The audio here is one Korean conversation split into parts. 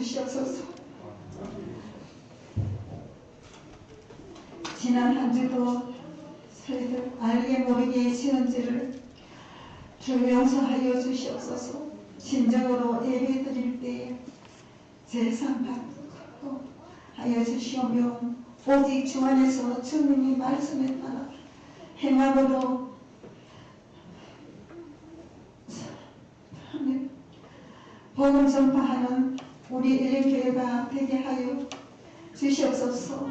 주시옵소서. 지난 한 주도 저희들 알게 모르게 지은 죄를 주 용서하여 주시옵소서. 진정으로 예배 드릴 때에 제상받고 하여 주시오며 오직 주 안에서 주님의 말씀에 따라 행함으로 복음 전파하는 우리 일일교회가 되게 하여 주시옵소서.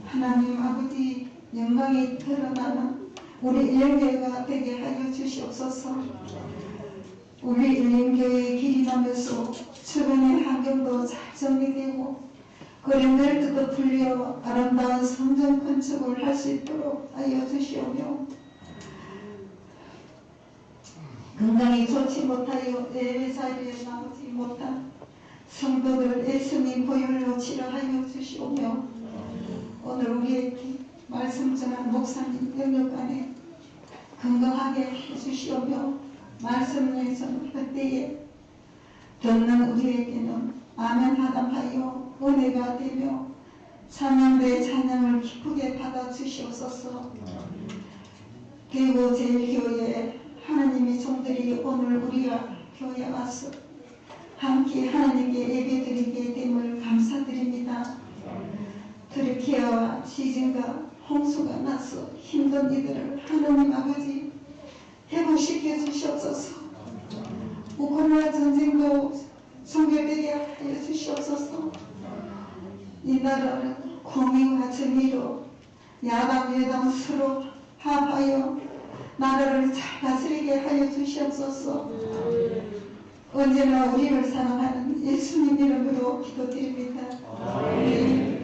하나님 아버지 영광이 드러나는 우리 일일교회가 되게 하여 주시옵소서. 우리 일일교회의 길이 나면서 주변의 환경도 잘 정리되고 거린들도 풀려 아름다운 성전 건축을 할 수 있도록 하여 주시오며 건강이 좋지 못하여 예배 자리에 나오지 못한 성도들 예수님 보혈로 치료하여 주시오며 오늘 우리에게 말씀 전한 목사님 영역 안에 건강하게 해주시오며 말씀을 전할 때에 듣는 우리에게는 아멘 하담하여 은혜가 되며 찬양대 찬양을 기쁘게 받아 주시옵소서. 대구 제일교회 하나님의 종들이 오늘 우리가 교회에 와서 함께 하나님께 예배드리게 됨을 감사드립니다. 트르키아와 지진과 홍수가 나서 힘든 이들을 하나님 아버지 회복시켜 주시옵소서. 우크라이나 전쟁도 종결되게 하여 주시옵소서. 이 나라를 공의와 정의로 야당 여당 서로 합하여 나라를 잘 다스리게 하여 주시옵소서. 언제나 우리를 사랑하는 예수님 이름으로 기도드립니다. 아멘.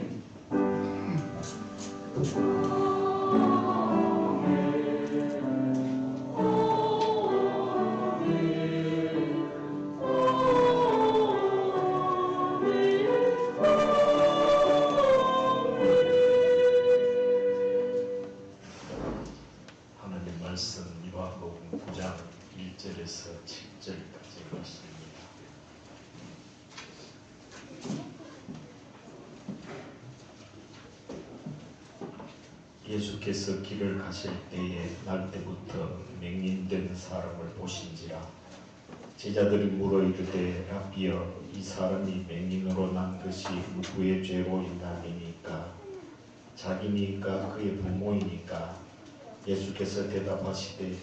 하나님 말씀 요한복음 9장 1절에서 7절까지 말씀입니다. 예수께서 길을 가실 때에 날 때부터 맹인된 사람을 보신지라. 제자들이 물어 이르되 라비여 이 사람이 맹인으로 난 것이 누구의 죄로 인함이니까? 자기니까 그의 부모이니까? 예수께서 대답하시되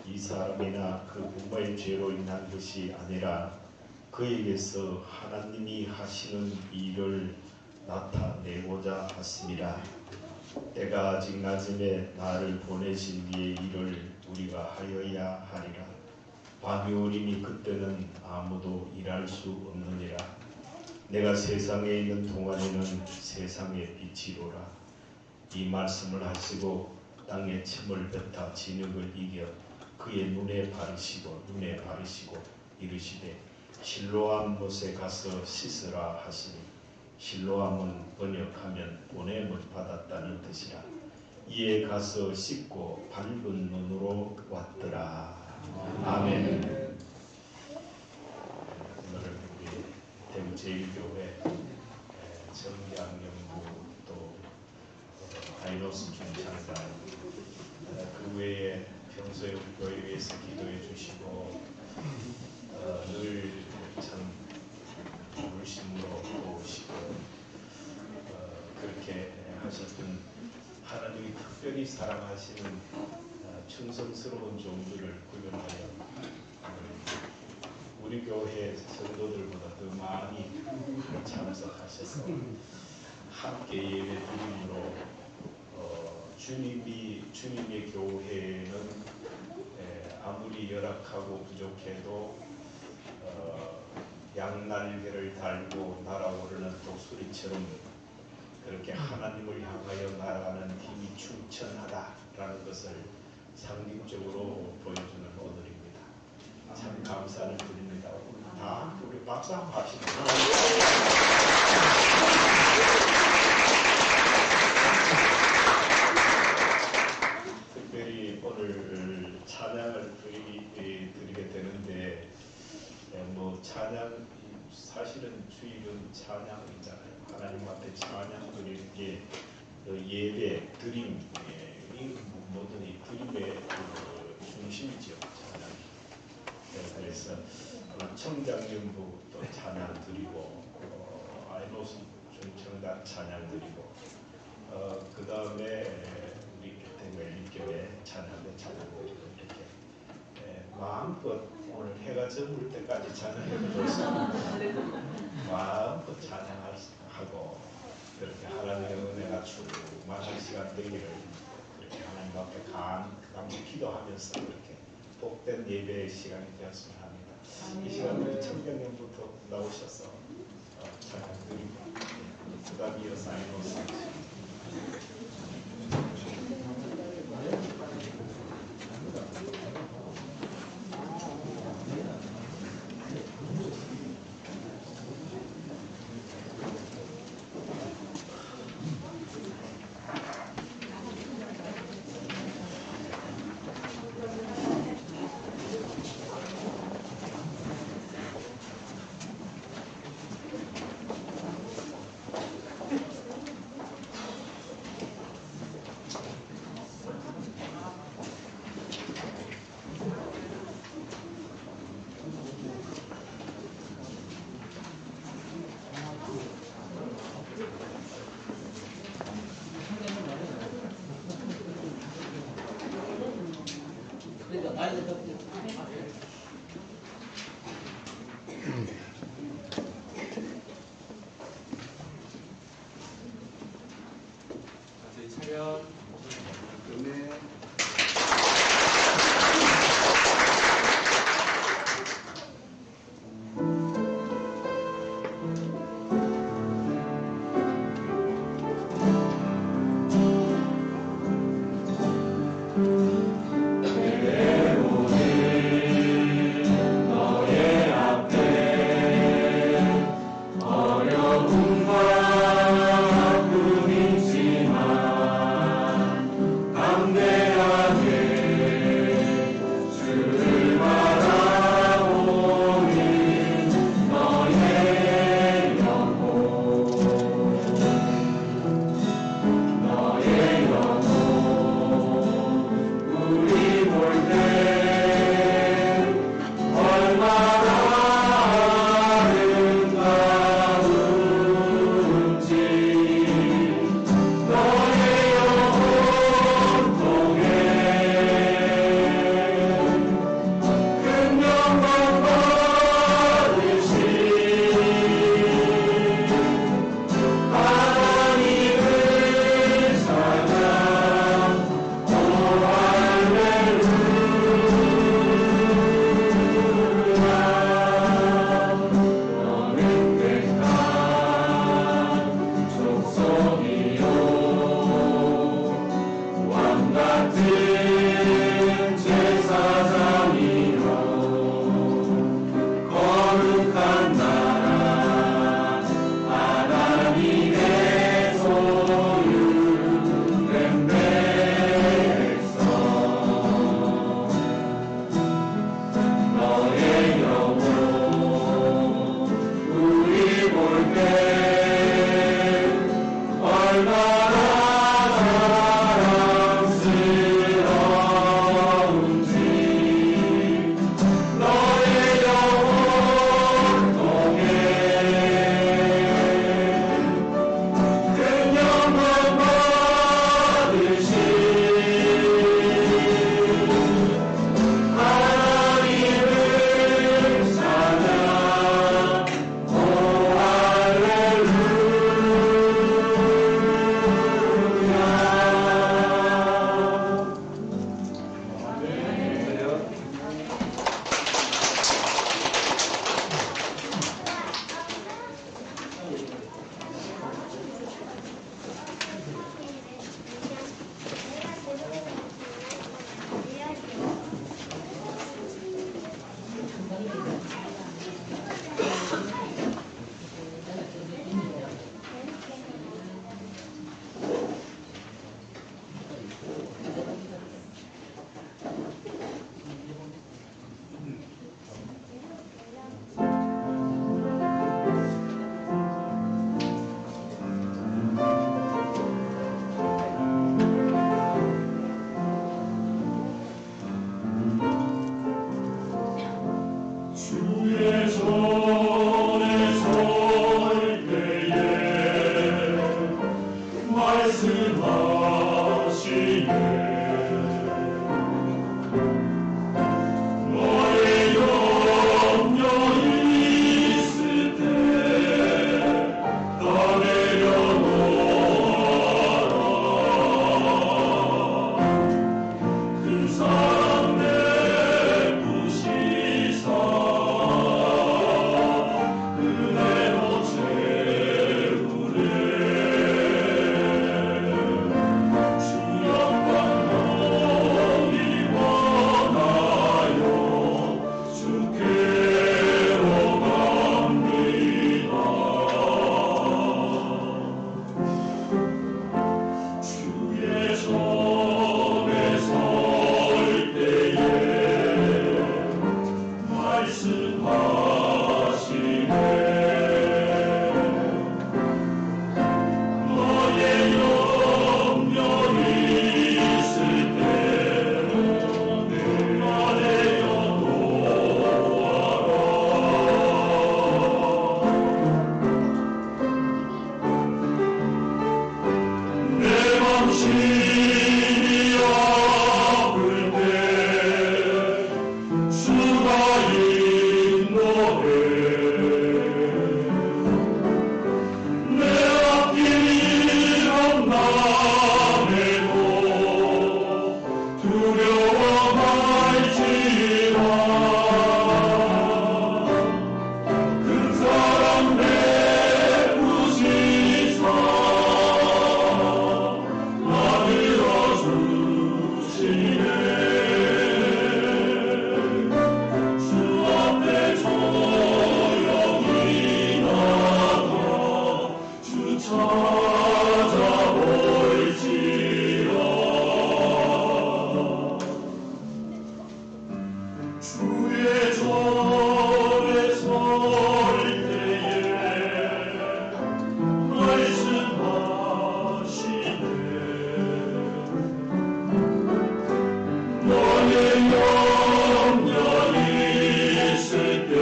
이 사람이나 그 부모의 죄로 인한 것이 아니라 그에게서 하나님이 하시는 일을 나타내고자 하심이라. 때가 아직 낮음에 나를 보내신 이의 일을 우리가 하여야 하리라. 밤이 오리니 그때는 아무도 일할 수 없느니라. 내가 세상에 있는 동안에는 세상의 빛이로라. 이 말씀을 하시고 땅에 침을 뱉어 진흙을 이겨 그의 눈에 바르시고 이르시되 실로암 못에 가서 씻으라 하시니 실로암은 번역하면 보냄을 받았다는 뜻이라. 이에 가서 씻고 밝은 눈으로 왔더라. 아멘. 오늘은 우리 대구 제일교회 정양연구 또 다이노스 중창단 그 외에 평소에 우리 교회 위해서 기도해 주시고 늘 참 물심으로 도우시고 그렇게 하셨던 하나님이 특별히 사랑하시는 충성스러운 종들을 구별하여 우리 교회 성도들보다 더 많이 참석하셔서 함께 예배드림으로 주님의 교회는 아무리 열악하고 부족해도 양날개를 달고 날아오르는 독수리처럼 그렇게 하나님을 향하여 나아가는 힘이 충천하다라는 것을 상징적으로 보여주는 오늘입니다. 참 감사를 드립니다. 우리 박수 한번 합시다. 특별히 오늘 찬양을 드리게 되는데 찬양 사실은 주일은 찬양이잖아요. 하나님 앞에 찬양 드리는 게 예배, 드림, 이 모든 이 드림의 중심이죠. 찬양. 그래서 청장년부 또 찬양 드리고 아이노스 중청단 찬양 드리고 그 다음에 우리 멜리교회 찬양대 찬양 드리고 이렇게 마음껏 오늘 해가 저물 때까지 찬양해보겠습니다. 마음껏 찬양하고 그렇게 하나님의 은혜가 충만한 시간 되기를 그렇게 하나님 앞에 감히 기도하면서 그렇게 복된 예배의 시간이 되었으면 합니다. 이 시간에 청장년부터 나오셔서 찬양드리고 그 다음 이어서 아이노스 주의 전에 설 때에 말씀하시네 너의 염려이 있을 때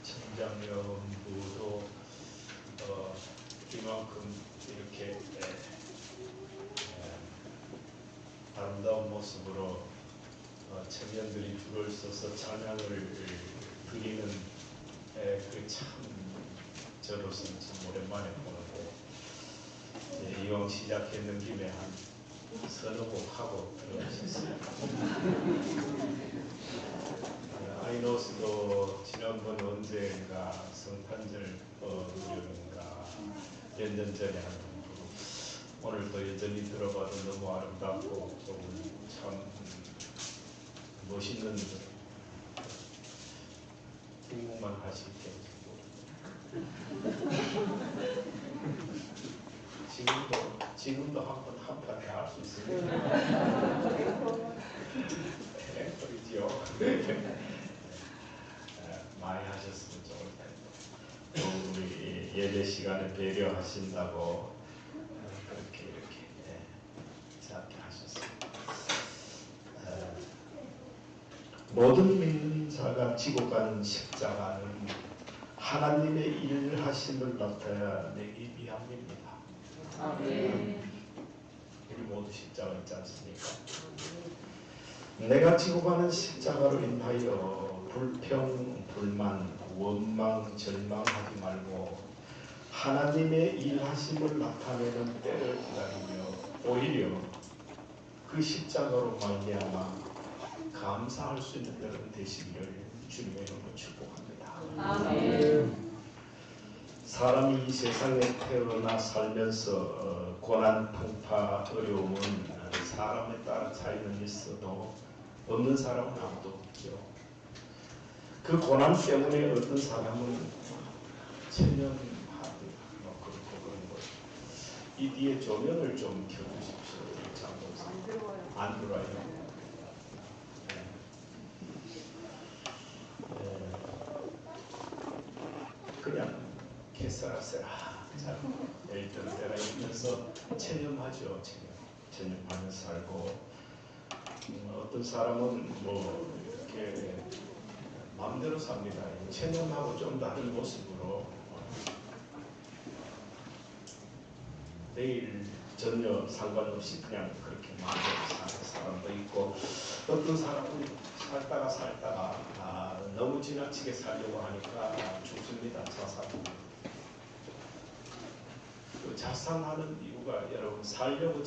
청장년부도 이만큼 이렇게 아름다운 모습으로 청년들이 줄을 서서 찬양을 드리는 그 참 저로서는 참 오랜만에 보는데 이왕 시작했는 김에 한 서너 곡 하고 들어가셨어요. 아이노스도 지난번 언젠가 성탄절 무렵인가 몇 년 전에 한 곡 오늘도 여전히 들어봐도 너무 아름답고 참 멋있는 중국만 하실 때 지금도 한 판에 할 수 있습니다. 그러지요. 많이 하셨으면 좋을 텐데 우리 예배 시간에 배려하신다고 그렇게 이렇게 짧게 하셨습니다. 모든 믿는 자가 지고 가는 십자가는 하나님의 일하심을 나타내기 위함입니다. 아멘. 우리 모두 십자가 있지 않습니까? 내가 지고 가는 십자가로 인하여 불평, 불만, 원망, 절망하지 말고 하나님의 일하심을 나타내는 때를 기다리며 오히려 그 십자가로 말미암아 감사할 수 있는 여러분 되시기를 주님의 이름으로 축복합니다. 아멘. 사람이 이 세상에 태어나 살면서 고난, 풍파, 어려움은 사람에 따라 차이는 있어도 없는 사람은 아무도 없죠. 그 고난 때문에 어떤 사람은 천년하고 그렇고 그런 거예요. 이 뒤에 조명을 좀 켜주십시오. 안 들어와요. 그냥 개싸라세라 잘 있던 때가 있면서 체념하죠. 체념하면서 살고 어떤 사람은 뭐 이렇게 마음대로 삽니다. 체념하고 좀 다른 모습으로 내일 전혀 상관없이 그냥 그렇게 마음대로 사는 사람도 있고 어떤 사람은 살다가 너무 지나치게 살려고 하니까 죽습니다. 자살합니다. 그 자살하는 이유가 여러분 살려고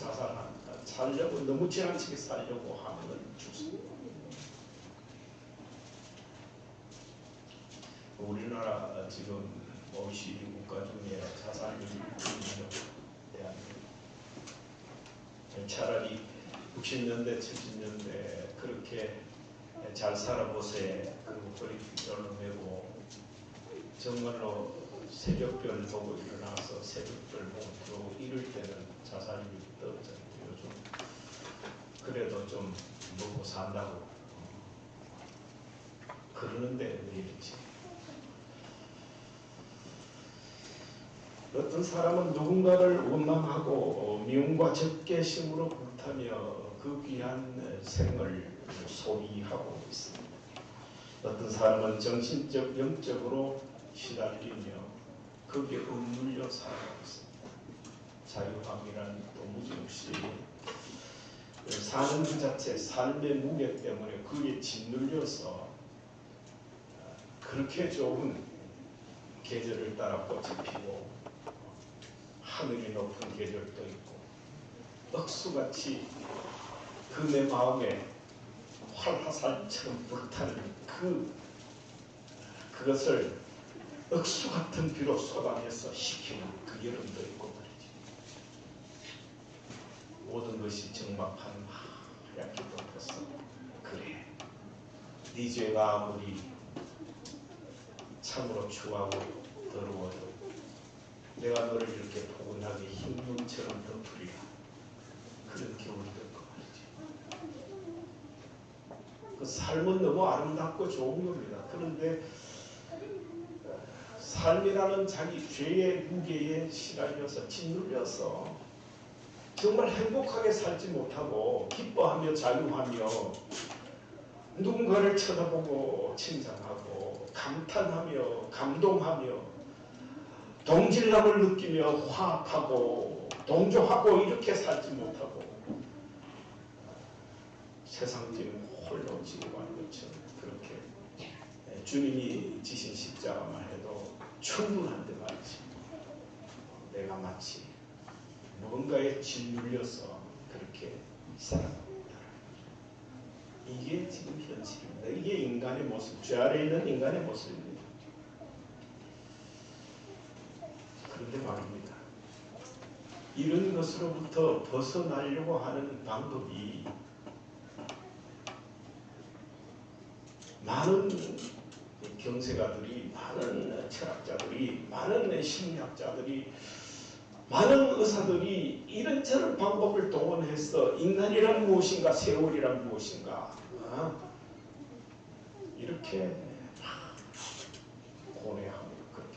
너무 지나치게 살려고 하면 죽습니다. 우리나라 지금 OECD 국가 중에 자살률이 1위죠. 대한민국. 차라리 60년대, 70년대 그렇게 잘 살아보세요. 그리고 허리띠를 메고 정말로 새벽별 보고 일어나서 새벽별 보고 들어오고 이럴 때는 자살률이 떨어져요. 요즘 그래도 좀 먹고 산다고 그러는데 왜 이러지? 어떤 사람은 누군가를 원망하고 미움과 적개심으로 불타며 그 귀한 생을 소비하고 있습니다. 어떤 사람은 정신적, 영적으로 시달리며 거기에 억눌려 살아가고 있습니다. 자유함이란 도무지 없이 사는 그 자체, 삶의 무게 때문에 그에 짓눌려서 그렇게 좋은 계절을 따라 꽃이 피고 하늘이 높은 계절도 있고 억수같이 그 내 마음에 활화살처럼 불타는 그것을 억수 같은 비로 쏟아내서 식히는 그 여름도 있고 말이지. 모든 것이 적막한 하얗게 덮어서 그래 네 죄가 아무리 참으로 추하고 더러워도 내가 너를 이렇게 포근하게 흰눈처럼 덮으리라. 그런 겨울이 될 거 말이지. 그 삶은 너무 아름답고 좋은 겁니다. 그런데 삶이라는 자기 죄의 무게에 시달려서 짓눌려서 정말 행복하게 살지 못하고 기뻐하며 자유하며 누군가를 쳐다보고 칭찬하고 감탄하며 감동하며 동질감을 느끼며 화합하고 동조하고 이렇게 살지 못하고 세상적인 홀로 지고 가는 것처럼 그렇게 주님이 지신 십자가만 해도 충분한데 말이지. 내가 마치 뭔가에 짓눌려서 그렇게 살아갑니다. 이게 지금 현실입니다. 이게 인간의 모습, 죄 아래 있는 인간의 모습입니다. 그런데 말입니다. 이런 것으로부터 벗어나려고 하는 방법이 많은 경세가들이, 많은 철학자들이, 많은 심리학자들이, 많은 의사들이 이런저런 방법을 동원해서 인간이란 무엇인가, 세월이란 무엇인가 이렇게 고뇌하며 그렇게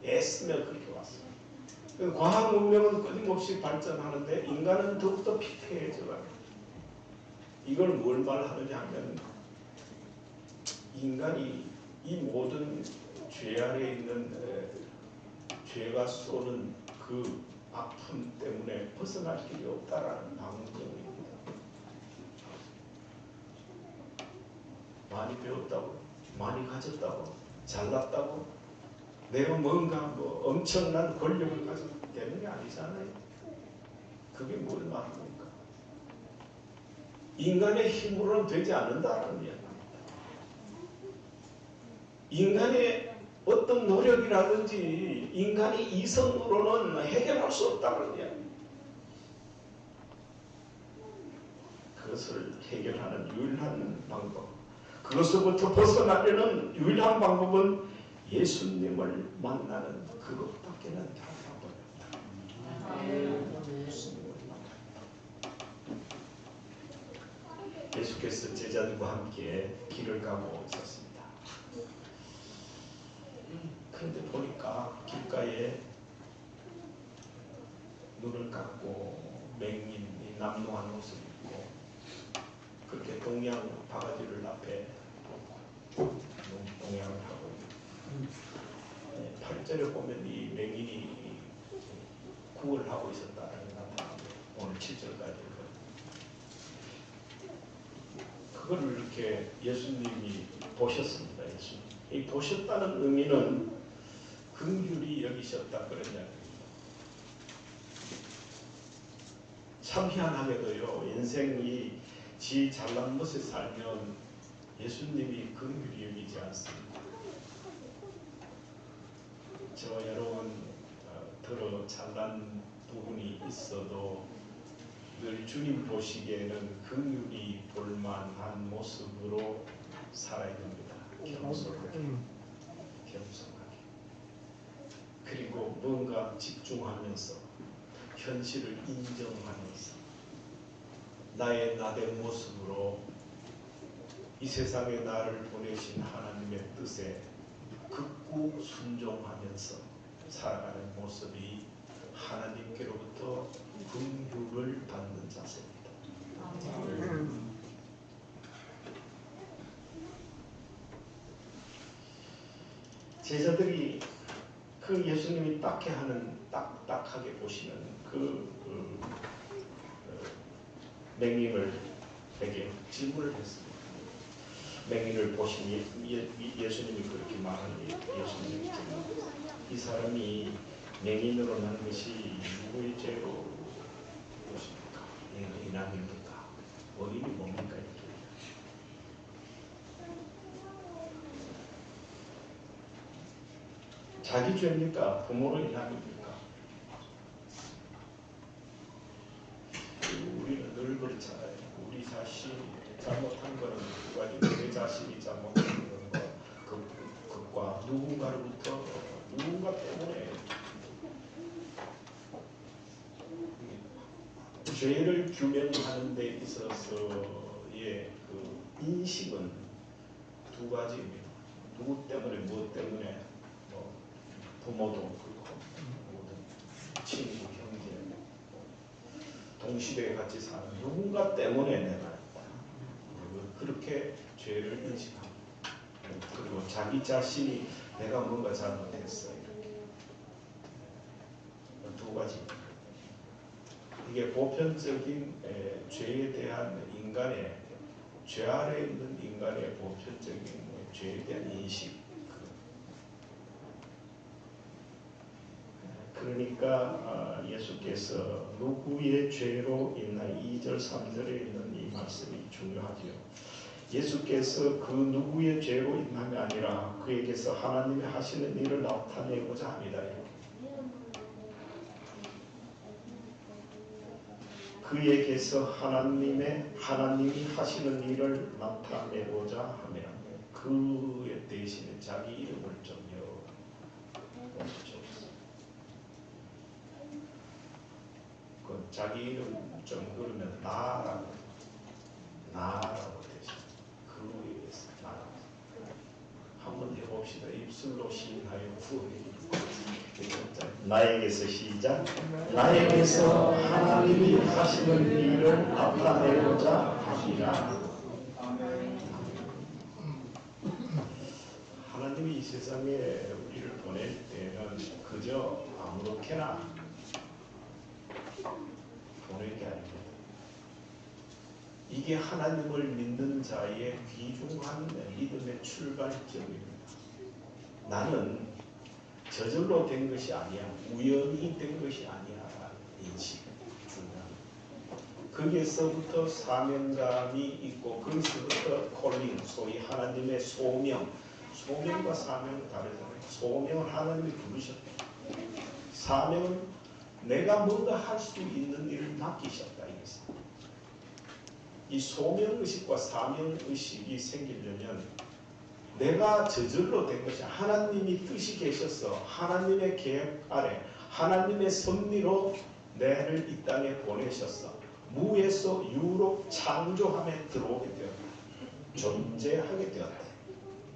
애쓰며 그렇게 왔습니다. 과학 문명은 끊임없이 발전하는데 인간은 더욱더 피폐해져가요. 이걸 뭘 말하느냐 하면 인간이 이 모든 죄 아래 있는 죄가 쏘는 그 아픔 때문에 벗어날 길이 없다라는 방증입니다. 많이 배웠다고, 많이 가졌다고, 잘났다고, 내가 뭔가 엄청난 권력을 가지고 되는 게 아니잖아요. 그게 뭘 말합니까? 인간의 힘으로는 되지 않는다라는 이야기입니다. 인간의 어떤 노력이라든지 인간의 이성으로는 해결할 수 없다는 이야기입니다. 그것을 해결하는 유일한 방법, 그것으로부터 벗어나려는 유일한 방법은 예수님을 만나는 그것밖에는 다른 방법이 없다. 예수께서 제자들과 함께 길을 가고 있었습니다. 그런데 보니까 길가에 눈을 감고 맹인이 남루한 옷을 입고 그렇게 동양 바가지를 앞에 동양을 하고 있는 8절에 보면 이 맹인이 구걸을 하고 있었다는 게 나타납니다. 오늘 7절까지 그걸 이렇게 예수님이 보셨습니다. 예수님. 이 보셨다는 의미는 긍휼히 여기셨다 그런 이야기입니다. 참 희한하게도요. 인생이 지 잘난 것에 살면 예수님이 긍휼히 여기지 않습니다. 저와 여러분 더러 잘난 부분이 있어도 늘 주님 보시기에는 긍휼히 볼만한 모습으로 살아야 됩니다. 겸손하게. 그리고 뭔가 집중하면서 현실을 인정하면서 나의 나된 모습으로 이 세상에 나를 보내신 하나님의 뜻에 극구 순종하면서 살아가는 모습이 하나님께로부터 긍휼을 받는 자세입니다. 제자들이 그 예수님이 딱하게 보시는 맹인에게 질문을 했습니다. 맹인을 보신 예수님이 그렇게 말하는 예수님이 이 사람이 맹인으로 난 것이 누구의 죄로 무엇입니까? 인왕입니까? 원인이 뭡니까? 이렇게. 자기 죄입니까? 부모로 인함입니까? 우리는 늘 그렇잖아요. 우리 자신이 잘못한 거는 두 가지. 내 자신이 잘못한 것과 누군가로부터 누군가 때문에 죄를 규명하는 데 있어서의 그 인식은 두 가지입니다. 누구 때문에 무엇 때문에 부모도 그렇고 모든 친구, 형제 동시대에 같이 사는 누군가 때문에 내가 있다. 그렇게 죄를 인식합니다. 그리고 자기 자신이 내가 뭔가 잘못했어. 이렇게. 두 가지. 이게 보편적인 죄에 대한 인간의, 죄 아래 있는 인간의 보편적인 죄에 대한 인식. 그러니까 예수께서 누구의 죄로 인하여 2절 3절에 있는 이 말씀이 중요하지요. 예수께서 그 누구의 죄로 인함이 아니라 그에게서 하나님이 하시는 일을 나타내고자 합니다. 그에게서 하나님이 하시는 일을 나타내고자 합니다. 그의 대신에 자기 이름을 좀 여쭤보세요. 자기 이름 좀 그러면 나라고 되죠. 그에게서 나라고. 한번 해봅시다. 입술로 시인하여 구원해. 나에게서 시작. 나에게서 하나님이 하시는 일을 나타내고자 합니다. 하나님이 이 세상에 우리를 보낼 때는 그저 아무렇게나 보낸 게 아닙니다. 이게 하나님을 믿는 자의 귀중한 믿음의 출발점입니다. 나는 저절로 된 것이 아니야. 우연히 된 것이 아니야. 라는 인식 중요합니다. 거기에서부터 사명감이 있고 거기서부터 콜링, 소위 하나님의 소명과 사명은 다르잖아요. 소명은 하나님이 부르셨다. 사명은 내가 뭔가 할 수 있는 일을 맡기셨다. 이것은. 이 소명의식과 사명의식이 생기려면 내가 저절로 된 것이 하나님이 뜻이 계셔서 하나님의 계획 아래 하나님의 섭리로 나를 이 땅에 보내셨어. 무에서 유로 창조함에 들어오게 되었다. 존재하게 되었다.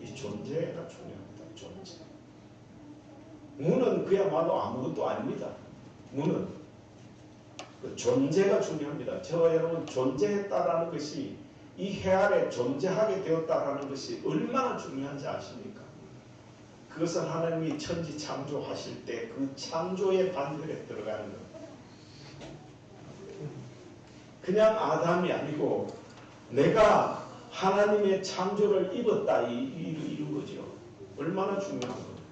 이 존재가 중요합니다. 존재. 무는 그야말로 아무것도 아닙니다. 무는 그 존재가 중요합니다. 저 여러분 존재했다라는 것이 이 해 아래 존재하게 되었다라는 것이 얼마나 중요한지 아십니까? 그것은 하나님이 천지 창조하실 때 그 창조의 반열에 들어가는 겁니다. 그냥 아담이 아니고 내가 하나님의 창조를 입었다 이런 거죠. 얼마나 중요한 겁니까?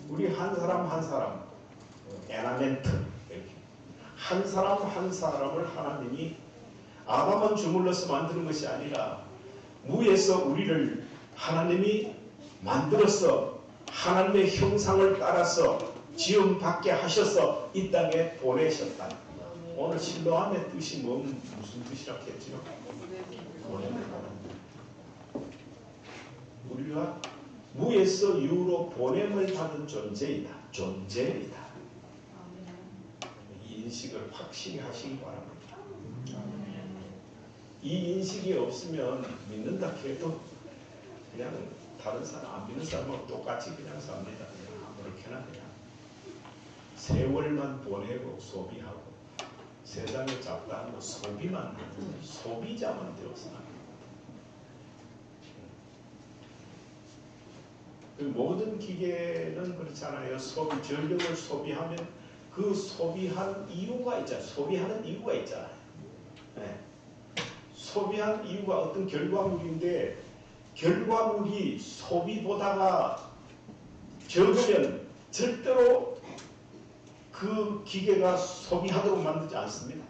우리 한 사람 한 사람 에나멘트 이렇게 한 사람 한 사람을 하나님이 아담은 주물러서 만드는 것이 아니라 무에서 우리를 하나님이 만들어서 하나님의 형상을 따라서 지음받게 하셔서 이 땅에 보내셨다. 오늘 신령함의 뜻이 무슨 뜻이라 했죠? 보내는 우리가 무에서 유로 보냄을 받은 존재이다. 존재이다. 이 인식을 확실히 하시기 바랍니다. 이 인식이 없으면 믿는다 해도 그냥 다른 사람 안 믿는 사람하고 똑같이 그냥 삽니다. 아무렇게나 그냥 세월만 보내고 소비하고 세상에 잡다한 거 소비만 하고 소비자만 되어서는 그 모든 기계는 그렇잖아요. 전력을 소비하면 그 소비한 이유가 있잖아요. 소비하는 이유가 있잖아요. 네. 소비한 이유가 어떤 결과물인데 결과물이 소비보다가 적으면 절대로 그 기계가 소비하도록 만들지 않습니다.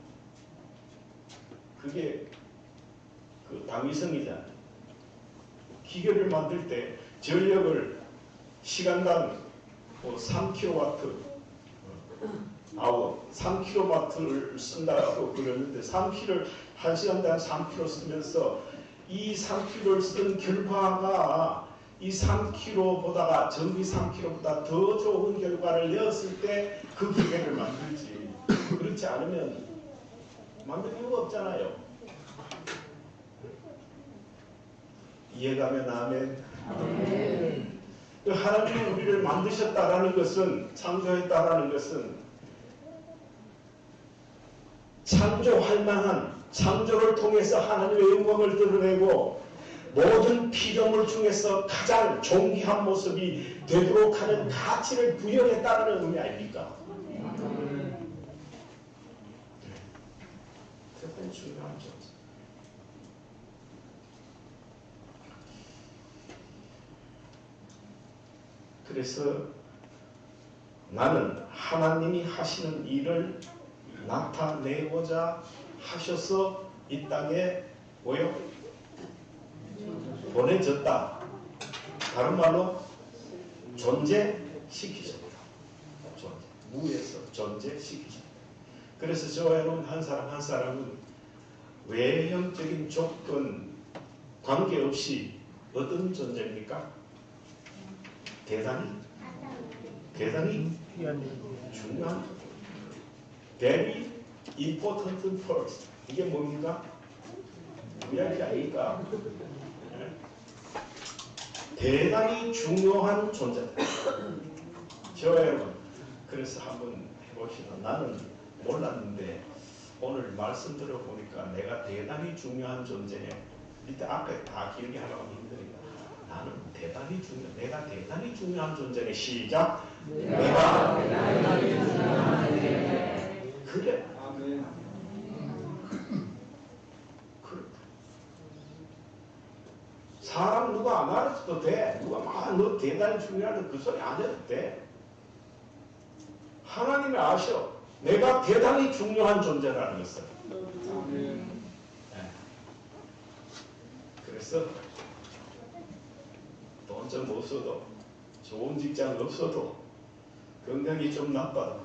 그게 그 당위성이잖아요. 기계를 만들 때 전력을 시간당 3kW 아워 3kW를 쓴다고 그러는데 3kW를 1시간당 3kW 쓰면서 이 3kW를 쓴 결과가 이 3kW보다가 전기 3kW보다 더 좋은 결과를 내었을 때 그 기계를 만들지. 그렇지 않으면 만들 이유가 없잖아요. 이해가면 아멘. 하나님이 우리를 만드셨다라는 것은 창조했다라는 것은 창조할 만한, 창조를 통해서 하나님의 영광을 드러내고 모든 피조물 중에서 가장 존귀한 모습이 되도록 하는 가치를 부여했다는 의미 아닙니까? 대단히 중요한 점. 그래서 나는 하나님이 하시는 일을 나타내고자 하셔서 이 땅에 뭐요? 보내졌다. 다른 말로 존재시키셨다. 무에서 존재시키셨다. 그래서 저와 여러분 한 사람 한 사람은 외형적인 조건 관계없이 어떤 존재입니까? 대단히 중요한 very important person. 이게 뭡니까? 이야기 아닐까? 대단히 중요한 존재다. 저와 여러분 그래서 한번 해봅시다. 나는 몰랐는데 오늘 말씀 들어보니까 내가 대단히 중요한 존재네. 밑에 앞에 다 길게 하려고 힘드니까 나는 내가 대단히 중요한 존재네. 시작. 내가 대단히 중요한 존재네. 그래. 아멘. 그렇다. 사람 누가 안 알아줘도 돼. 누가 막 너 대단히 중요하다 그 소리 안 해도 돼. 하나님이 아셔. 내가 대단히 중요한 존재라는 것을. 아멘. 네. 그래서 돈 좀 없어도 좋은 직장 없어도 건강이 좀 나빠도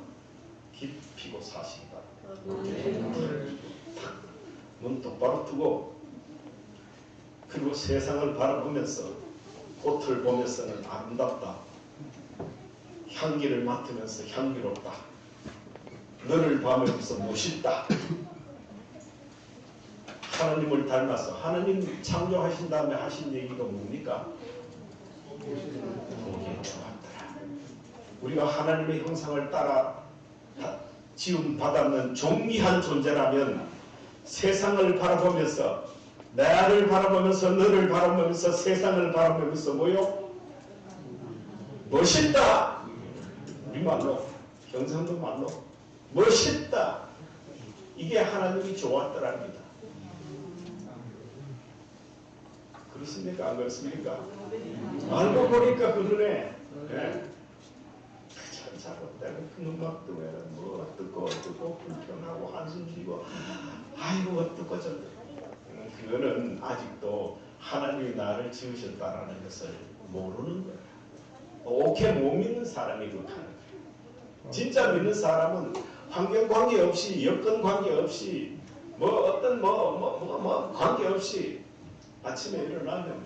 깊이고 사시기 바랍니다. 문 똑바로 뜨고 그리고 세상을 바라보면서 꽃을 보면서는 아름답다. 향기를 맡으면서 향기롭다. 너를 보면서 멋있다. 하나님을 닮아서 하나님 창조하신 다음에 하신 얘기가 뭡니까? 보기에 좋았더라. 우리가 하나님의 형상을 따라 지음 받았는 존귀한 존재라면 세상을 바라보면서 나를 바라보면서 너를 바라보면서 세상을 바라보면서 뭐요? 멋있다. 우리 말로 형상도 말로 멋있다. 이게 하나님이 좋았더랍니다. 그렇습니까? 안 그렇습니까? 알고 보니까 그러네. 네. 참 잘못되면 그 눈막 뜨고 뭐 어떻고 불편하고 한숨 쉬고 아이고 어떻고 저렇고 그거는 아직도 하나님이 나를 지으셨다라는 것을 모르는 거예요. 오케이 못 믿는 사람이 그렇게 하는 거예요. 진짜 믿는 사람은 환경 관계 없이 여건 관계 없이 뭐 어떤 뭐 관계 없이 아침에 일어나면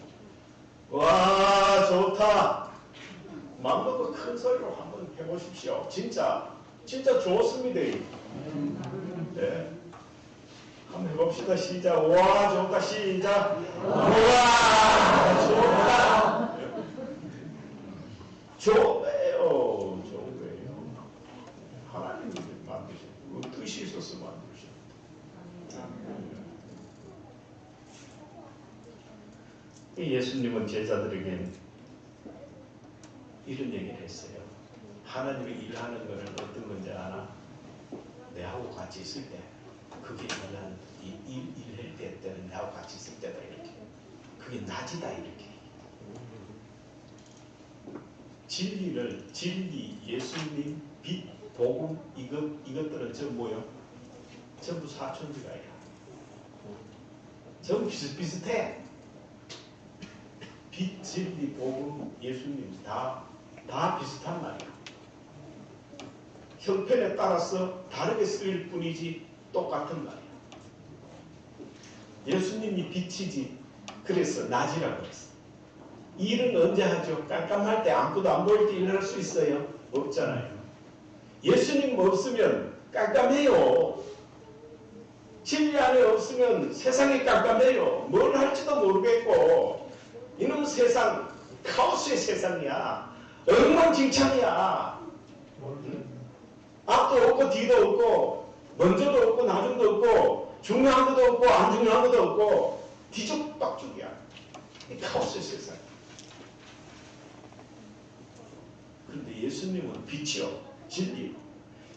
와 좋다 맘먹고 큰 소리로 한번 해보십시오. 진짜 좋습니다. 네. 한번 해봅시다. 시작. 와 좋다. 시작. 와 좋다. 좋아요. 하나님이 만드셨고 뜻이 있어서 만드셨다. 예수님은 제자들에게 이런 얘기를 했어요. 하나님이 일하는 것은 어떤 건지 알아? 내하고 같이 있을 때 그게 일할 때는 내하고 같이 있을 때다 이렇게. 그게 낮이다 이렇게. 진리, 예수님, 빛, 복음 이것들은 전부 뭐요? 전부 사천지가야. 전부 비슷비슷해. 빛, 진리, 복음, 예수님 다 비슷한 말이야. 형편에 따라서 다르게 쓰일 뿐이지 똑같은 말이야. 예수님이 빛이지. 그래서 낮이라고 그랬어. 일은 언제 하죠? 깜깜할 때 아무것도 안 보일 때 일을 할 수 있어요? 없잖아요. 예수님 없으면 깜깜해요. 진리 안에 없으면 세상이 깜깜해요. 뭘 할지도 모르겠고 이놈 세상 카오스의 세상이야. 엉망진창이야. 앞도 없고 뒤도 없고 먼저도 없고 나중도 없고 중요한 것도 없고 안 중요한 것도 없고 뒤죽박죽이야. 이 카오스의 세상. 그런데 예수님은 빛이요, 진리.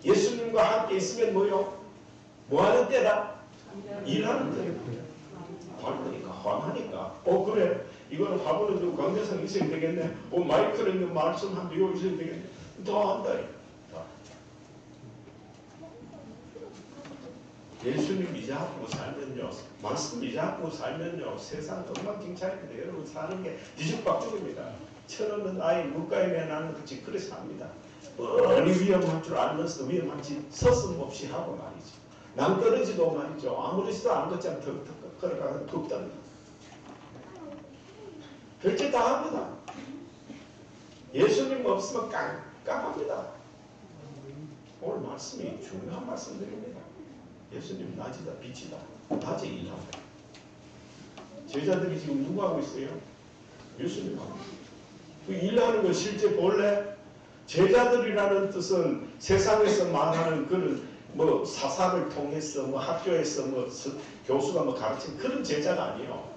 예수님과 함께 있으면 뭐요? 뭐하는 때다? 일하는 때. 바쁘니까 화나니까. 그래. 이거는 화보는 좀 강대상 있어야 되겠네. 마이크를 있는 말씀 한 요 있어야 되겠네. 더 한다. 예수님 이자하고 살면요, 말씀 이자하고 살면요, 세상 엉망진창인데 여러분 사는 게 뒤죽박죽입니다. 천없는 아이 물가에 매나는 것이 그래 삽니다. 뻔히 위험할 줄 알면서 위험한지 서슴없이 하고 말이죠. 낭떠러지도 말이죠. 아무렇지도 않은 것처럼 턱턱 걸어가서 굽답니다. 별짓 다 합니다. 예수님 없으면 깜깜합니다. 오늘 말씀이 중요한 말씀드립니다. 예수님 낮이다 빛이다. 낮에 일합니다. 제자들이 지금 누구 하고 있어요? 예수님 하고 있어요. 그 일하는 걸 실제 볼래? 제자들이라는 뜻은 세상에서 말하는 그런 사사를 통해서 학교에서 교수가 가르친 그런 제자가 아니에요.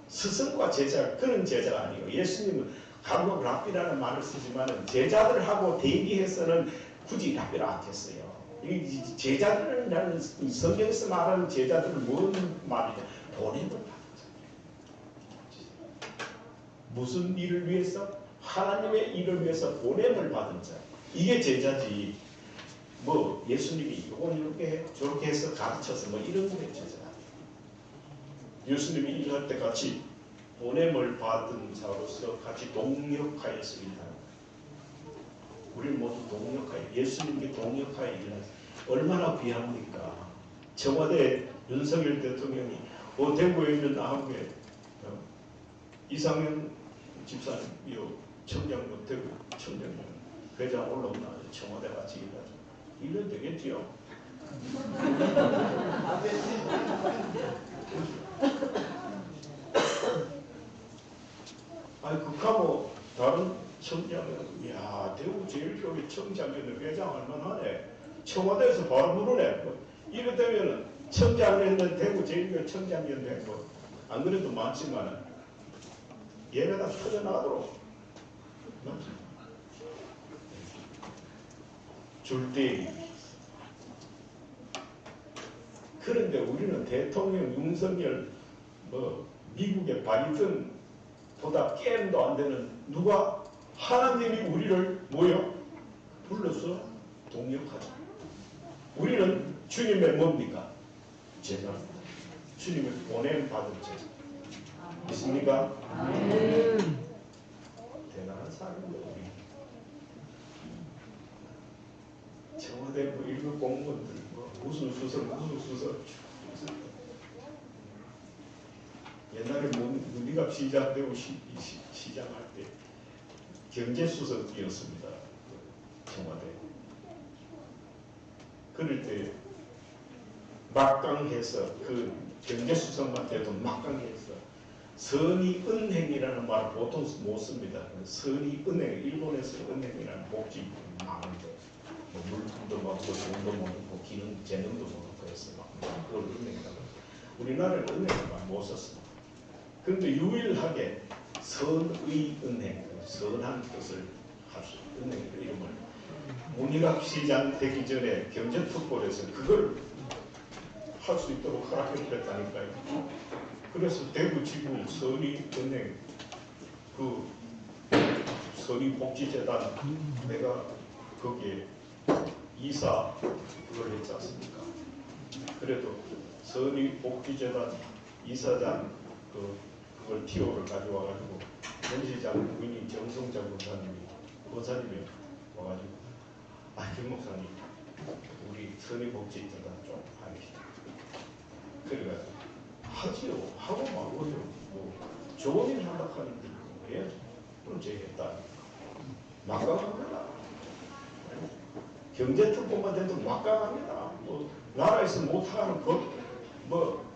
스승과 제자 그런 제자가 아니에요. 예수님은 간혹 랍비라는 말을 쓰지만 제자들하고 대비해서는 굳이 랍비를 안 했어요. 이 제자들이라는 성경에서 말하는 제자들은 뭔 말이냐? 보냄을 받은 자. 무슨 일을 위해서? 하나님의 일을 위해서 보냄을 받은 자. 이게 제자지. 예수님이 이건 이렇게 해, 저렇게 해서 가르쳐서 이런 게 제자. 예수님이 일할 때 같이 보냄을 받은 자로서 같이 동역하여서 일하는. 우리 모두 동역하여 예수님께 동역하여 일하는. 얼마나 귀합니까? 청와대 윤석열 대통령이 대구에 있는 나무에 이상현 집사님, 청장군 대구 청장군 회장 올라오나 청와대 같이 일하죠. 이러면 되겠지요. 극하고 다른 청장은 대구 제일교회 청장견 회장 할만하네. 청와대에서 바로 부르네. 이래 되면은 청장견은 대구 제일교회 청장견 되고 안 그래도 많지만 예배당 터져나가도록 줄대기. 그런데 우리는 대통령 윤석열 미국의 바이든 보다 게임도 안 되는 누가 하나님이 우리를 불러서 동역하자. 우리는 주님의 뭡니까? 제자입니다. 주님의 보냄 받은 제자. 있습니까? 대단한 사람입니다. 청와대 일부 공무원들 무슨 수석 옛날에 문리갑 시장되고 시장할 때 경제수석이었습니다. 청와대. 그럴 때 막강해서 그 경제수석만 돼도 막강해서 선의은행이라는 말을 보통 못 씁니다. 선의은행, 일본에서 은행이라는 복지 많은데 물품도 많고 돈도 많고 기능, 재능도 많고 해서 그걸 은행이라고. 우리나라는 은행을 못 썼습니다. 그런데 유일하게 선의은행, 선한 뜻을 할 수 있는 은행 이름을 문희갑 시장 되기 전에 경제특보에서 그걸 할 수 있도록 허락해 주었다니까요. 그래서 대구 지구 선의은행 그 선의복지재단 내가 거기에 이사 그걸 했지 않습니까? 그래도 선의복지재단 이사장 그걸 티오를 가져와가지고 전시장 부인이 정성장 권사님이 와가지고 김 목사님 우리 선의복지재단 좀 하겠다. 그래가지고 하지요. 하고 말고요. 좋은 일 한다 하는데 왜? 그럼 제겠다. 막강합니다. 경제특보만 돼도 막강합니다. 나라에서 못하는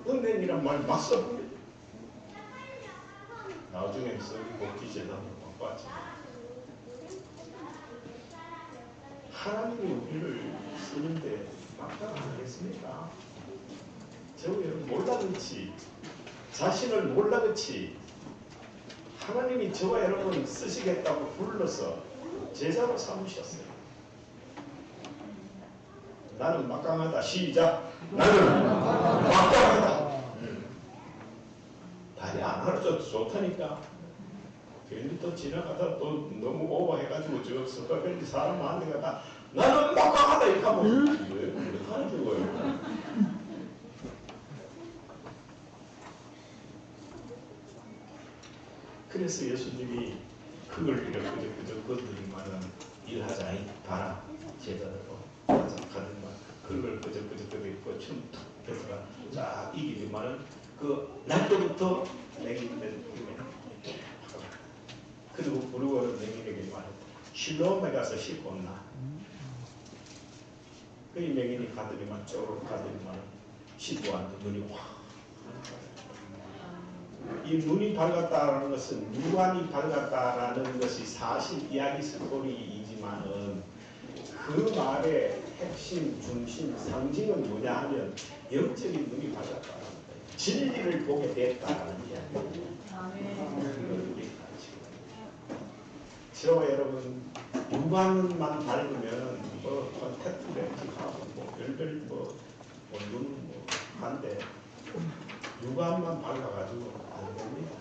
은행이란 말 막 써봅니다. 나중에 선의복지재단으로 바꿨지. 하나님이 우리를 쓰는데 막상 안 하겠습니까? 저 여러분 몰라그치 자신을 몰라그치 하나님이 저와 여러분 쓰시겠다고 불러서 제자로 삼으셨어요. 나는 막강하다. 시작. 나는 막강하다. 다리 안 하러도 좋다니까. 괜히 또 지나가다 또 너무 오버해가지고 저 석가밸리 사람 많은 데가 나는 막강하다 이렇게 하면 왜 그렇다는 거예요. 그래서 예수님이 그걸 이렇게 그저 건드리면은 일하자 봐라 제자들로 가든만 그걸 그저 입고 춤툭 해서가 쫙 이기지만은 그 날때부터 맹인된 그리고 부르고는 맹인에게 말했다. 실로암에 가서 씻고 온나. 그 이 맹인이 가더니만 쪼르르 가더니만 씻고 왔는데 눈이 확. 이 눈이 밝았다라는 것은 육안이 밝았다라는 것이 사실 이야기 스토리이지만은 그 말의 핵심, 중심, 상징은 뭐냐 하면 영적인 눈이 밝았다는 거예요. 진리를 보게 됐다라는 이야기예요. 저와 여러분 육안만 밝으면 뭐 콘택트 렌즈하고 뭐 별별 눈 한데 육안만 밝아가지고 안 됩니다.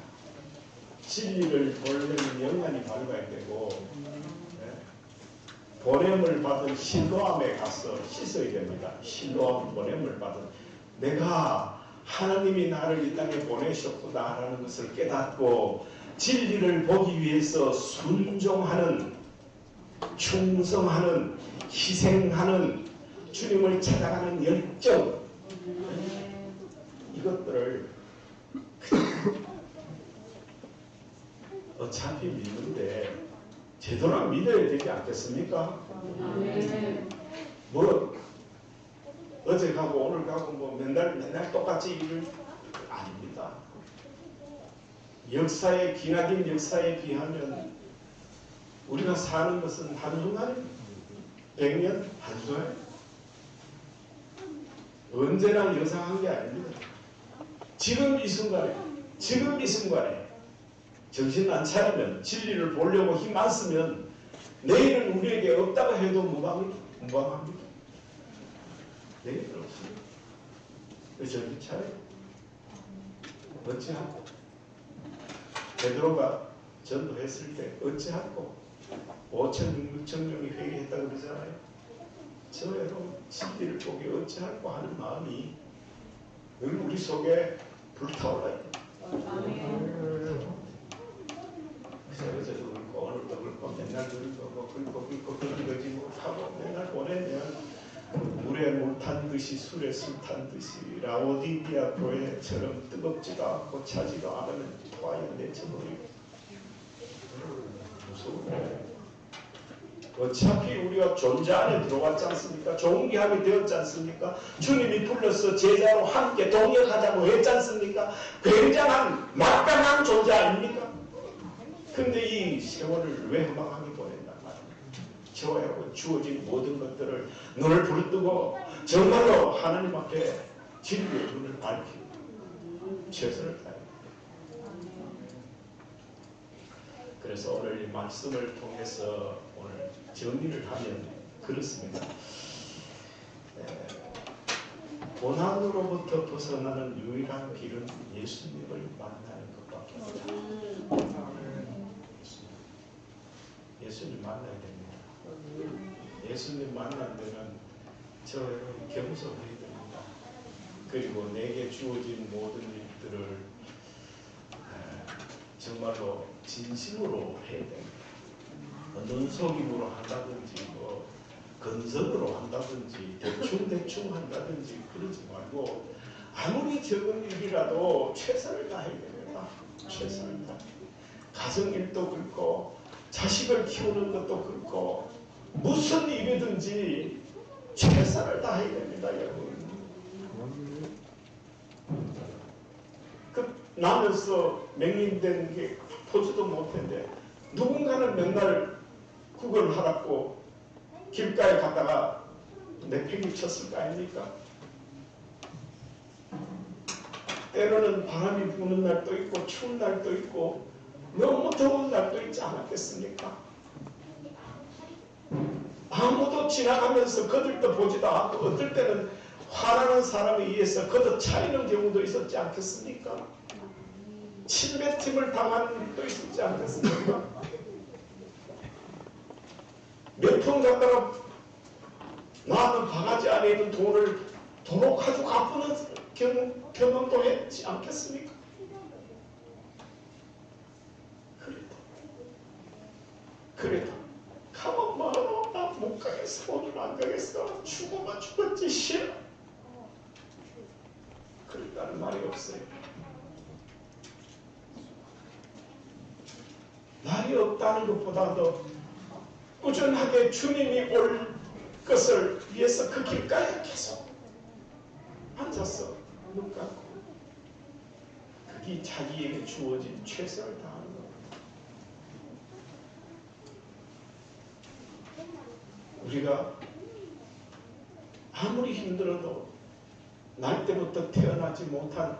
진리를 보려면 영안이 밝아야 되고 보냄을 받은 실로암에 가서 씻어야 됩니다. 실로암 보냄을 받은 내가 하나님이 나를 이 땅에 보내셨구나라는 것을 깨닫고 진리를 보기 위해서 순종하는 충성하는 희생하는 주님을 찾아가는 열정 이것들을 어차피 믿는데 제대로 믿어야 되지 않겠습니까? 뭐 어제 가고 오늘 가고 뭐 맨날 똑같이 일을 아닙니다. 역사에 기나긴 역사에 비하면 우리가 사는 것은 한순간에 100년 한순간에 언제나 여상한 게 아닙니다. 지금 이 순간에 정신 안 차리면 진리를 보려고 힘 안 쓰면 내일은 우리에게 없다고 해도 무방합니다. 내일은 없습니다. 정신 차려요. 어찌하고 베드로가 전도했을 때 어찌하고 5천 6천 명이 회개했다고 그러잖아요. 저 여러분 진리를 보기 어찌하고 하는 마음이 늘 우리 속에 불타올라요. 그래서 긁고 오늘도 긁고 맨날 긁고 뭐 긁고 그런 거지 뭐 하고 맨날 보내면 물에 물 탄 듯이 술에 술 탄 듯이 라오디기아 교회처럼 뜨겁지도 않고 차지도 않으면 토하여 내쳐버리고 무서워요. 어차피 우리가 존재 안에 들어왔지 않습니까? 종기함이 되었지 않습니까? 주님이 불러서 제자로 함께 동역하자고 했지 않습니까? 굉장한 막강한 존재 아닙니까? 근데 이 세월을 왜 허망하게 보낸단 말이에요? 저와 여러분 주어진 모든 것들을 눈을 부릅뜨고 정말로 하나님 앞에 진리의 눈을 밝히고 최선을 다해요. 그래서 오늘 이 말씀을 통해서 오늘 정리를 하면 그렇습니다. 고난으로부터 벗어나는 유일한 길은 예수님을 만나는 것밖에 없다. 예수님 만나야 됩니다. 예수님 만나면 저 여러분 겸손해야 됩니다. 그리고 내게 주어진 모든 일들을 정말로 진심으로 해야 됩니다. 눈속임으로 한다든지 뭐 건성으로 한다든지 대충 한다든지 그러지 말고 아무리 적은 일이라도 최선을 다해야 됩니다. 최선을 다. 가정일도 그렇고 자식을 키우는 것도 그렇고 무슨 일이든지 최선을 다해야 됩니다. 여러분. 그 나면서 맹인된 게 보지도 못했는데 누군가는 맨날 구걸하라고 길가에 갔다가 내팽개쳤을 거 아닙니까? 때로는 바람이 부는 날도 있고 추운 날도 있고 너무 더운 날도 있지 않았겠습니까? 아무도 지나가면서 거들떠 보지도 않고 어떨 때는 화나는 사람에 의해서 거듭 차이는 경우도 있었지 않겠습니까? 침뱉음을 당하는 일도 있었지 않겠습니까? 몇 푼 갖다가 나는 바가지 안에 있는 돈을 도로 가지고 갚는 경험도 했지 않겠습니까? 그래도 가만 말아. 나 못 가겠어. 오늘 안 가겠어. 죽으면 죽었지 싫어. 그랬다는 말이 없어요. 말이 없다는 것보다도 꾸준하게 주님이 올 것을 위해서 그 길가에 계속 앉아서 눈 감고 그게 자기에게 주어진 최선을 다하는 겁니다. 우리가 아무리 힘들어도 날 때부터 태어나지 못한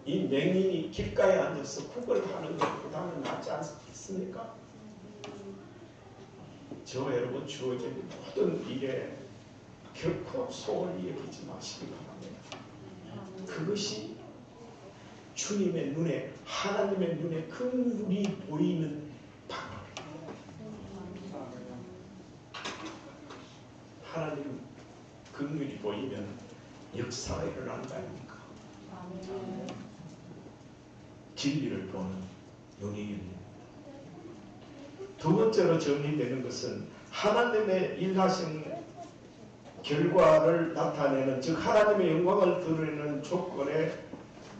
이 맹인이 길가에 앉아서 구걸하는 것보다는 낫지 않습니까? 저 여러분 주어진 모든 일에 결코 소홀히 여기지 마시기 바랍니다. 그것이 주님의 눈에, 하나님의 눈에 긍휼이 보이는 방법입니다. 하나님 긍휼이 보이면 역사가 일어나는 거 아닙니까? 진리를 보는 눈이 열립니다. 두 번째로 정리되는 것은 하나님의 일하신 결과를 나타내는, 즉 하나님의 영광을 드러내는 조건에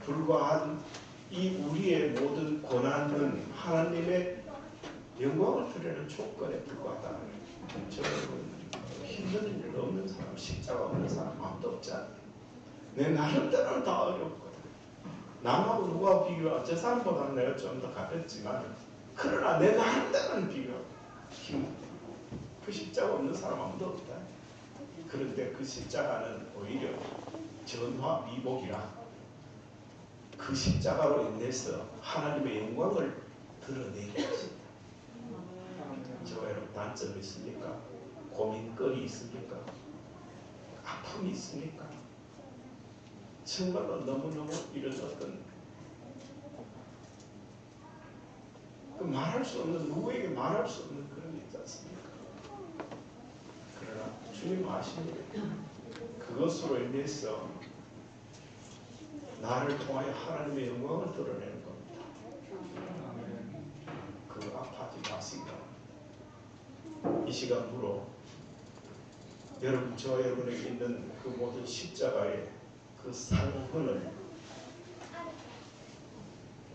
불과한 이 우리의 모든 고난은 하나님의 영광을 드러내는 조건에 불과하다. 저는 힘든 일 없는 사람, 십자가 없는 사람 아무도 없지 않아요. 내 나름대로는 다 어렵거든. 남하고 누가 비교하, 저 사람보다는 내가 좀 더 가볍지만 그러나 내 나름대로는 비교하고 힘들어. 그 십자가 없는 사람 아무도 없다. 그런데 그 십자가는 오히려 전화 미복이라 그 십자가로 인해서 하나님의 영광을 드러내게 하십니다. 저 여러분 단점이 있습니까? 고민거리 있습니까? 아픔이 있습니까? 정말로 너무너무 이런 어떤 그 말할 수 없는, 누구에게 말할 수 없는 그런 게 있지 않습니까? 그러나 주님 아십니다. 그것으로 인해서 나를 통하여 하나님의 영광을 드러내는 겁니다. 그 아파하지 마시기 바랍니다. 이 시간으로 여러분, 저 여러분에게 있는 그 모든 십자가의 그 상흔을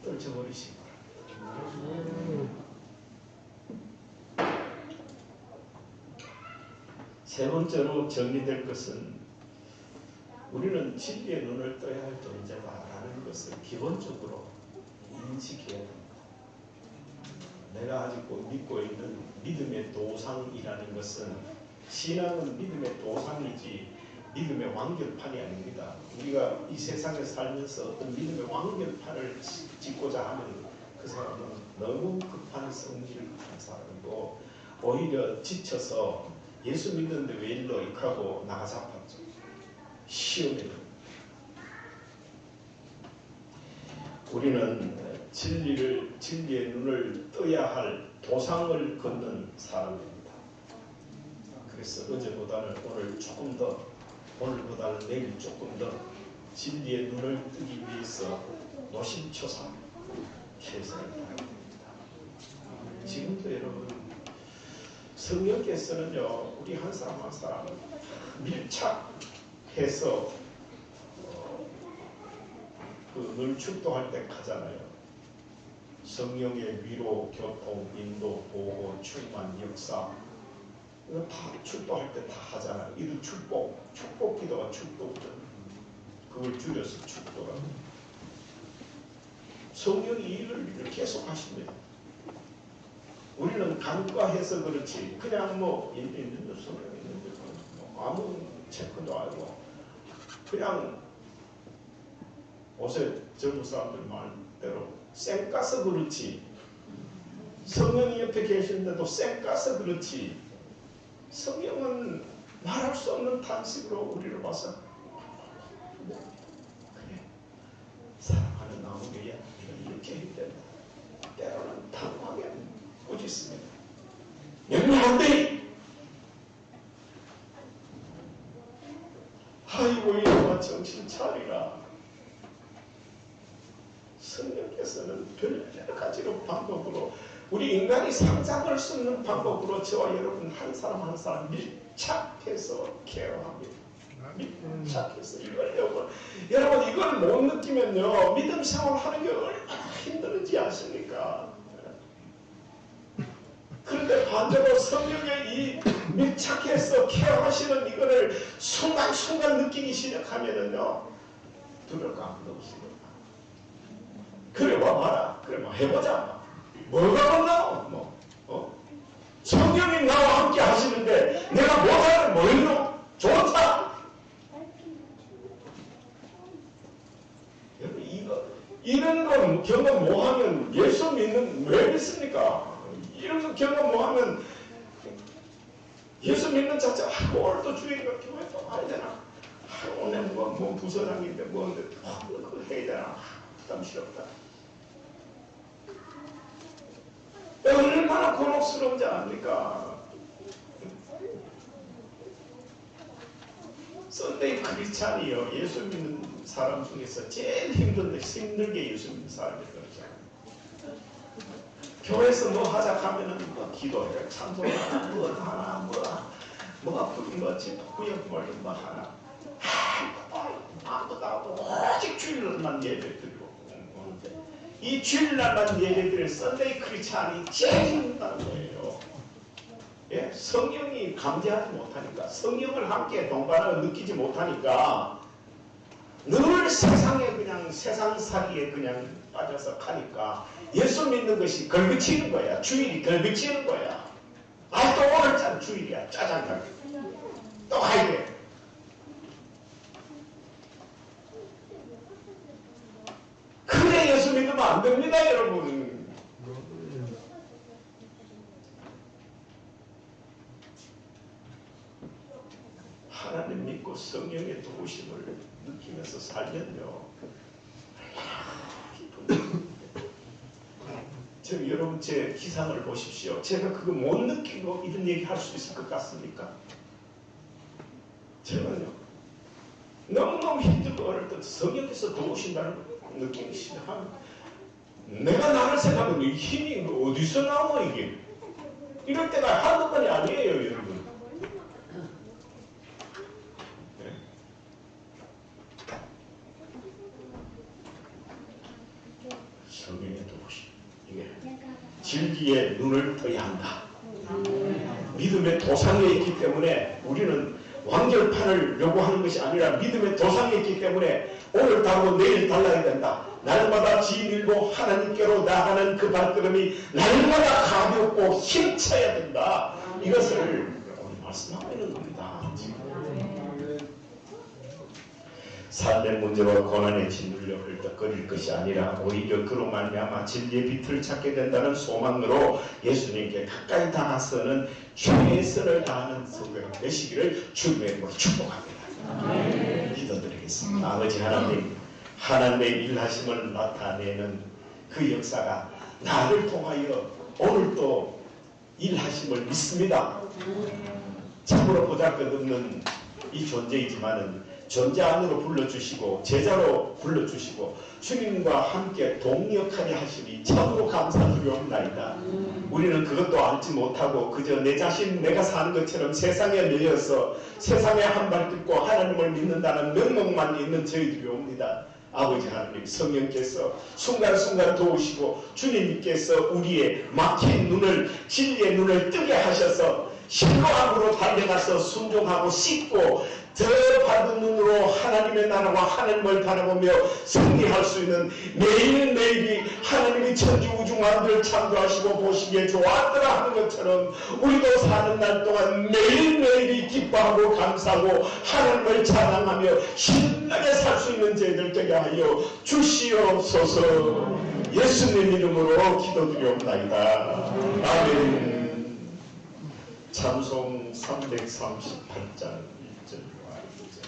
떨쳐버리시기 바랍니다. 세 번째로 정리될 것은 우리는 진리의 눈을 떠야 할 존재다라는 것을 기본적으로 인식해야 합니다. 내가 아직도 믿고 있는 믿음의 도상이라는 것은, 신앙은 믿음의 도상이지 믿음의 완결판이 아닙니다. 우리가 이 세상에 살면서 어떤 믿음의 완결판을 짓고자 하면 그 사람은 너무 급한 성질을 가진 사람이고 오히려 지쳐서 예수 믿는데 왜 일로 익하고 나가자팠죠. 시험에 우리는 진리의 눈을 떠야 할 도상을 걷는 사람입니다. 그래서 어제보다는 오늘 조금 더, 오늘보다는 내일 조금 더 진리의 눈을 뜨기 위해서 노심초사 최선을 다해야 됩니다. 지금도 여러분, 성령께서는요, 우리 한 사람 한 사람을 밀착해서 늘 축도할 때 가잖아요. 성령의 위로, 교통, 인도, 보호, 충만, 역사, 이거 다 축도할 때 다 하잖아요. 이를 축복 기도가 축도거든. 그걸 줄여서 축도라고. 성령이 일을 계속 하십니다. 우리는 간과해서 그렇지, 그냥 뭐 있는데 성령이 있는데 뭐 아무 체크도 하고 그냥 요새 젊은 사람들 말대로 쌩까서 그렇지 성령이 옆에 계시는데도 쌩까서 그렇지 성령은 말할 수 없는 탄식으로 우리를 봐서 그래 사랑하는 나무에야 네가 이렇게 해야 된다. 때로는 단호하게 꾸짖습니다. 여러분 안돼. 아이고 이놈아 정신 차리라. 성령께서는 여러 가지로 방법으로 우리 인간이 상상할 수 없는 방법으로 저와 여러분 한 사람 한 사람 밀착해서 케어합니다. 밀착해서 이걸 여러분 이걸 못 느끼면요 믿음 생활하는 게 얼마나 힘든지 아십니까? 그런데 반대로 성령의 이 밀착해서 케어하시는 이거를 순간순간 느끼기 시작하면은요 두려울 거 아무도 없습니다. 그래 봐봐라. 그래 뭐 해보자. 뭐가 없나? 성령이 나와 함께 하시는데 내가 못하는 뭐 있노? 좋다. 여러분 이런 거 경험 못하면 예수 믿는 왜 믿습니까? 이런 거 경험 못하면 예수 믿는 자체가 오늘도 주일이가 교회 또 가야 되나? 오늘 뭐 부서장인데 뭐인데 그거 해야 되나? 부담스럽다. 얼마나 곤혹스러운지 압니까? 썬데이 크리스찬이요 예수 믿는 사람 중에서 제일 힘들게 예수 믿는 사람이 그러잖아요. 교회에서 뭐 하자 하면은 뭐 기도해 찬송하나 뭐 하나 뭐가 부른 거지 구역 뭐 하나 아무것도 안 하고 오직 주일날만 예배 드리고 이 주일날만 예배드릴 썬데이 크리스찬이 제일 힘들다는 거예요. 예? 성령이 감지하지 못하니까 성령을 함께 동반하고 느끼지 못하니까 늘 세상에 그냥 세상살이에 그냥 빠져서 가니까 예수 믿는 것이 걸그치는 거야. 주일이 걸그치는 거야. 아 또 오늘따라 주일이야. 짜장면 또 가야 돼. 그래 예수 믿으면 안 됩니다 여러분. 하나님 믿고 성령의 도우심을 느끼면서 살면요 지금 여러분 제 기상을 보십시오. 제가 그거 못 느끼고 이런 얘기 할 수 있을 것 같습니까? 저는요 너무너무 힘들고 어릴 때 성령께서 도우신다는 느낌이 시작하면 내가 나를 생각하면 이 힘이 어디서 나와 이게 이럴 때가 한두 번이 아니에요 여러분. 네? 성령의 도우심 이게 진리의 눈을 떠야 한다. 믿음의 도상에 있기 때문에 우리는 완결판을 요구하는 것이 아니라 믿음의 도상에 있기 때문에 오늘 다르고 내일 달라야 된다. 날마다 지 밀고 하나님께로 나가는 그 발걸음이 날마다 가볍고 힘차야 된다. 이것을 오늘 말씀하고 있는 겁니다. 삶의 문제와 고난에 짓눌려 헐떡거릴 것이 아니라 오히려 그로 말미암아 진리의 빛을 찾게 된다는 소망으로 예수님께 가까이 다가서는 최선을 다하는 성도가 되시기를 주님의 이름으로 축복합니다. 기도드리겠습니다. 아버지 하나님, 하나님의 일하심을 나타내는 그 역사가 나를 통하여 오늘도 일하심을 믿습니다. 참으로 보잘것없는 이 존재이지만은 존재 안으로 불러주시고 제자로 불러주시고 주님과 함께 동역하게 하시니 참으로 감사드리옵나이다. 우리는 그것도 알지 못하고 그저 내 자신 내가 사는 것처럼 세상에 밀려서 세상에 한 발 뜯고 하나님을 믿는다는 명목만 있는 저희들이 옵니다. 아버지 하나님, 성령께서 순간순간 도우시고 주님께서 우리의 막힌 눈을 진리의 눈을 뜨게 하셔서 신령함으로 달려가서 순종하고 씻고 더 밝은 눈으로 하나님의 나라와 하나님을 바라보며 승리할 수 있는 매일매일이 하나님이 천지 우주 만들 창조하시고 보시기에 좋았더라 하는 것처럼 우리도 사는 날 동안 매일매일이 기뻐하고 감사하고 하나님을 찬양하며 신나게 살 수 있는 저희들 되게 하여 주시옵소서. 예수님 이름으로 기도드리옵나이다. 아멘. 찬송 338장 1절과 2절.